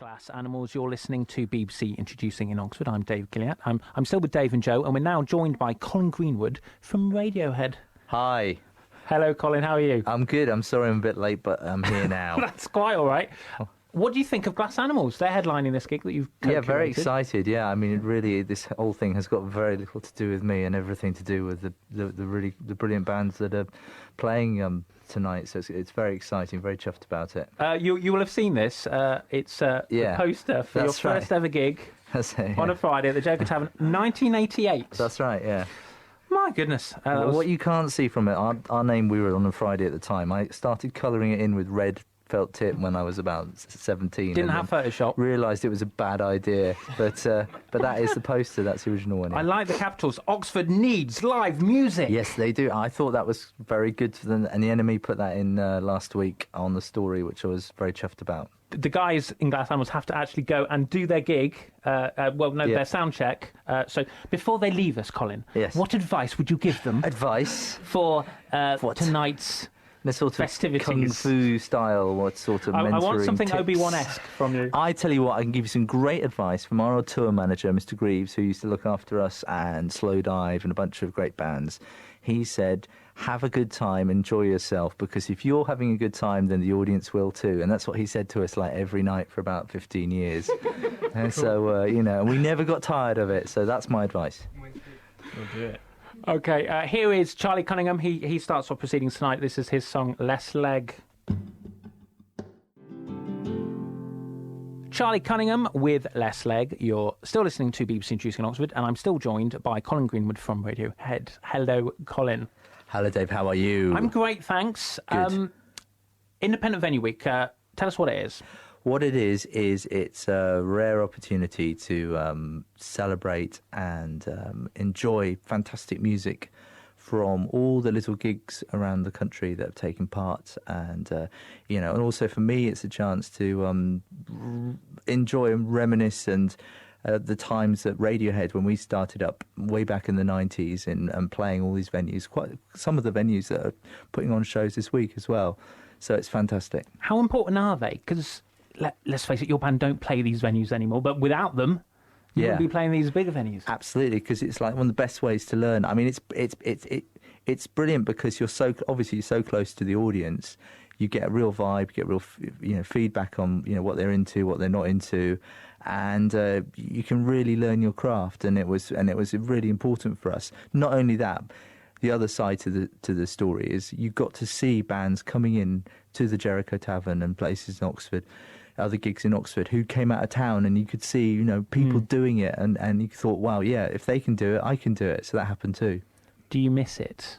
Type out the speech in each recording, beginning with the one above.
Glass Animals. You're listening to BBC Introducing in Oxford. I'm Dave Gilliatt. I'm still with Dave and Joe, and we're now joined by Colin Greenwood from Radiohead. Hi. Hello, Colin. How are you? I'm good. I'm sorry I'm a bit late, but I'm here now. That's quite all right. What do you think of Glass Animals? They're headlining this gig that you've co-curated. Yeah, very excited. Yeah, I mean, really, this whole thing has got very little to do with me and everything to do with the brilliant bands that are playing tonight. So it's very exciting. Very chuffed about it. You will have seen this. It's a poster for your first ever gig on a Friday at the Joker Tavern, 1988. That's right. Yeah. My goodness. What you can't see from it, our name, we were on a Friday at the time. I started colouring it in with red felt tip when I was about 17. Didn't have Photoshop. Realised it was a bad idea, but that is the poster. That's the original one. Yeah. I like the capitals. Oxford needs live music. Yes, they do. I thought that was very good for them, and the Enemy put that in last week on the story, which I was very chuffed about. The guys in Glass Animals have to actually go and do their gig, their sound check. So before they leave us, Colin, what advice would you give them? Advice? For tonight's the sort of festivities. Kung Fu style, what sort of mentoring I want something tips. Obi-Wan-esque from you. I tell you what, I can give you some great advice from our old tour manager, Mr. Greaves, who used to look after us and Slow Dive and a bunch of great bands. He said, have a good time, enjoy yourself, because if you're having a good time, then the audience will too. And that's what he said to us like every night for about 15 years. And so, we never got tired of it. So that's my advice. We'll do it. Okay, here is Charlie Cunningham. He starts off proceedings tonight. This is his song, Less Leg. Charlie Cunningham with Less Leg. You're still listening to BBC Introducing Oxford, and I'm still joined by Colin Greenwood from Radiohead. Hello, Colin. Hello, Dave. How are you? I'm great, thanks. Good. Independent Venue Week. Tell us what it is. What it is it's a rare opportunity to celebrate and enjoy fantastic music from all the little gigs around the country that have taken part. And, and also for me, it's a chance to enjoy and reminisce and the times that Radiohead, when we started up way back in the 90s and playing all these venues, quite some of the venues that are putting on shows this week as well. So it's fantastic. How important are they? Because let's face it, your band don't play these venues anymore, but without them, you wouldn't be playing these bigger venues. Absolutely, because it's like one of the best ways to learn. I mean, it's brilliant because you're so close to the audience. You get a real vibe, you get real feedback on what they're into, what they're not into, and you can really learn your craft. And it was really important for us. Not only that, the other side to the story is you got to see bands coming in to the Jericho Tavern and places in Oxford, other gigs in Oxford, who came out of town, and you could see people doing it, and you thought, wow, yeah, if they can do it, I can do it. So that happened too. Do you miss it?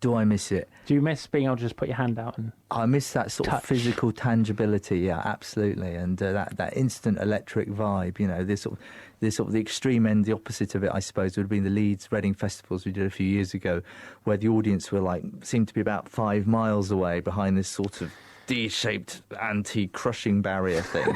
Do I miss it? Do you miss being able to just put your hand out and I miss that sort touch? Of physical tangibility, yeah, absolutely, and that instant electric vibe. This sort of the extreme end, the opposite of it, I suppose, would have been the Leeds Reading festivals we did a few years ago, where the audience seemed to be about 5 miles away behind this sort of D-shaped anti-crushing barrier thing.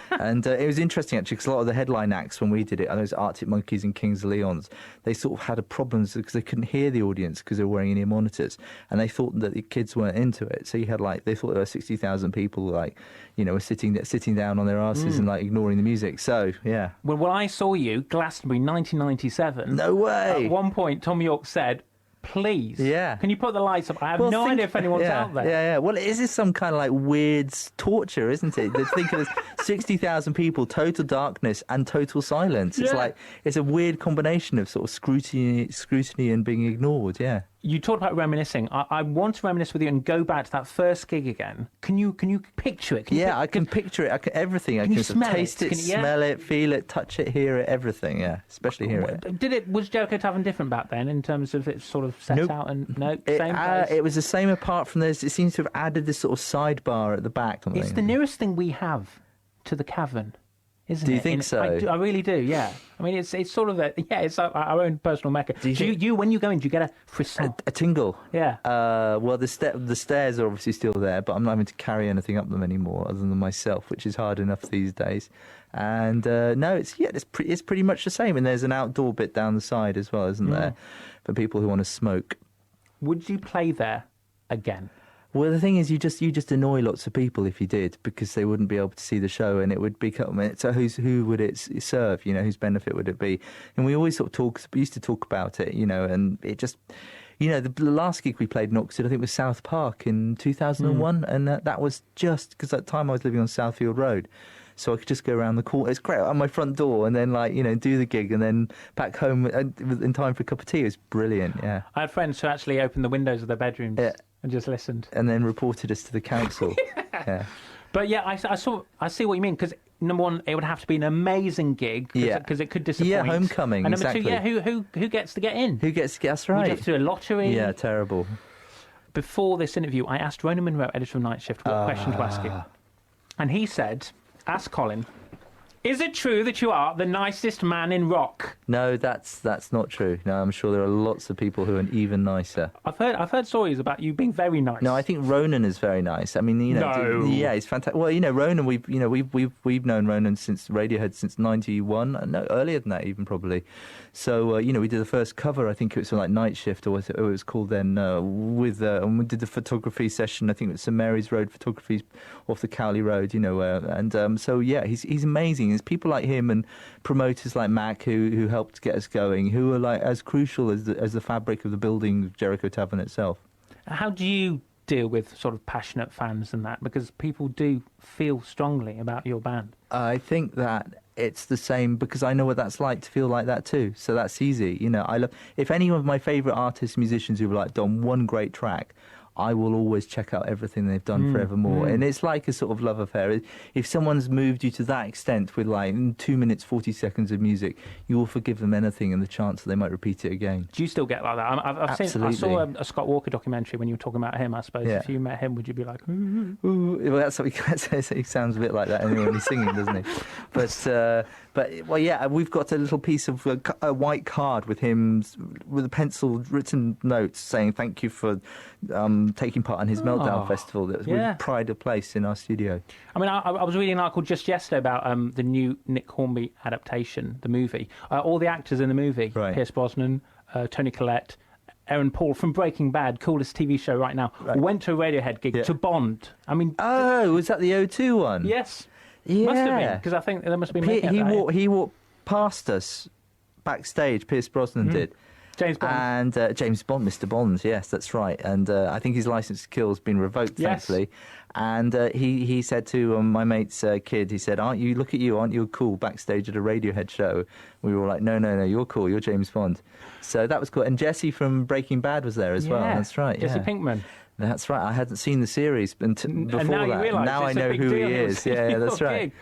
And it was interesting, actually, because a lot of the headline acts when we did it, I know it was Arctic Monkeys and Kings of Leons, they sort of had problems because they couldn't hear the audience because they were wearing in-ear monitors, and they thought that the kids weren't into it. So you had they thought there were 60,000 people were sitting down on their asses and ignoring the music. So yeah. Well, when I saw you, Glastonbury 1997. No way. At one point, Tom York said, please. Yeah. Can you put the lights up? I have no idea if anyone's out there. Yeah. Well, is this some kind of weird torture, isn't it? Think of 60,000 people, total darkness and total silence. It's it's a weird combination of sort of scrutiny and being ignored. Yeah. You talked about reminiscing. I want to reminisce with you and go back to that first gig again. Can you picture it? I can picture it. Everything. I can taste it, smell it, feel it, touch it, hear it, everything. Yeah, especially hear it. Was Jericho Tavern different back then in terms of its sort of set out and same place? It was the same apart from this. It seems to have added this sort of sidebar at the back. It's the nearest thing we have to the cavern. Isn't do you think so? I really do, yeah. I mean, it's sort of it's our own personal mecca. Do you when you go in, do you get a frisson? A tingle? Yeah. Well, the stairs are obviously still there, but I'm not having to carry anything up them anymore other than myself, which is hard enough these days. And no, it's pretty much the same. And there's an outdoor bit down the side as well, isn't there, for people who want to smoke. Would you play there again? Well, the thing is, you just annoy lots of people if you did, because they wouldn't be able to see the show, and it would become, so who would it serve? Whose benefit would it be? And we always used to talk about it, and it just, the last gig we played in Oxford, I think, was South Park in 2001, and that was just because at the time I was living on Southfield Road. So I could just go around the corner. It's great, on my front door, and then do the gig, and then back home in time for a cup of tea. It was brilliant. Yeah, I had friends who actually opened the windows of their bedrooms and just listened, and then reported us to the council. Yeah. But yeah, I see what you mean, because number one, it would have to be an amazing gig, because it could disappoint. Yeah, homecoming. And number exactly. two, who gets to get in? Who gets to get? That's right. Would you have to do a lottery? Yeah, terrible. Before this interview, I asked Ronan Munro, editor of Night Shift, what question to ask you, and he said, "Ask Colin, is it true that you are the nicest man in rock?" No, that's not true. No, I'm sure there are lots of people who are even nicer. I've heard stories about you being very nice. No, I think Ronan is very nice. I mean, No. yeah, he's fantastic. Well, Ronan, we've known Ronan since Radiohead since '91. No, earlier than that even probably. So we did the first cover. I think it was like Night Shift, or what it was called then. And we did the photography session. I think it was St Mary's Road photography off the Cowley Road. So yeah, he's amazing. There's people like him and promoters like Mac who helped get us going, who are like as crucial as the fabric of the building of Jericho Tavern itself. How do you deal with sort of passionate fans and that? Because people do feel strongly about your band. I think that it's the same, because I know what that's like to feel like that too. So that's easy. I love, if any of my favourite artists, musicians who've done one great track, I will always check out everything they've done forevermore. And it's like a sort of love affair. If someone's moved you to that extent with 2 minutes, 40 seconds of music, you will forgive them anything and the chance that they might repeat it again. Do you still get like that? I saw a Scott Walker documentary when you were talking about him, I suppose. Yeah. If you met him, would you be like, ooh? Well, that's what he says. He sounds a bit like that anyway when he's singing, doesn't he? But yeah, we've got a little piece of a white card with him, with a pencil written notes saying thank you for taking part in his Meltdown Festival that we pride of place in our studio. I mean, I was reading an article just yesterday about the new Nick Hornby adaptation, the movie. All the actors in the movie, Pierce Brosnan, Toni Collette, Aaron Paul from Breaking Bad, coolest TV show right now, went to a Radiohead gig to Bond. I mean, was that the O2 one? Yes. Yeah. Must have been, because I think there must have been he walked past us backstage, Pierce Brosnan did. James Bond. And James Bond, Mr. Bond, yes, that's right. And I think his licence to kill has been revoked, thankfully. And he said to my mate's kid, he said, aren't you cool backstage at a Radiohead show? We were all like, no, you're cool, you're James Bond. So that was cool. And Jesse from Breaking Bad was there as well, that's right. Jesse Pinkman. That's right. I hadn't seen the series before and now that. You realise now I know who he is. Yeah, that's right.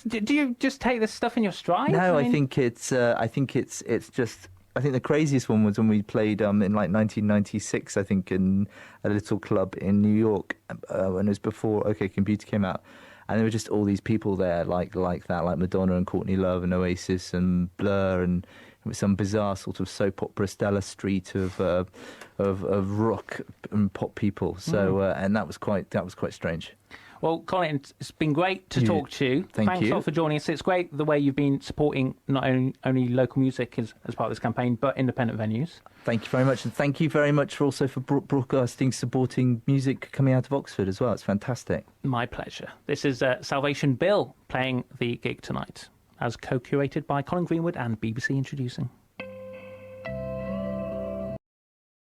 Do you just take this stuff in your stride? No, I think it's just. I think the craziest one was when we played in 1996. I think in a little club in New York, when it was before OK Computer came out, and there were just all these people there like that, like Madonna and Courtney Love and Oasis and Blur, and it was some bizarre sort of soap opera Stella Street of rock and pop people. So and that was quite strange. Well, Colin, it's been great to talk to you. Thanks a lot for joining us. It's great the way you've been supporting not only local music as part of this campaign, but independent venues. Thank you very much. And thank you very much for broadcasting, supporting music coming out of Oxford as well. It's fantastic. My pleasure. This is Salvation Bill playing the gig tonight, as co-curated by Colin Greenwood and BBC Introducing.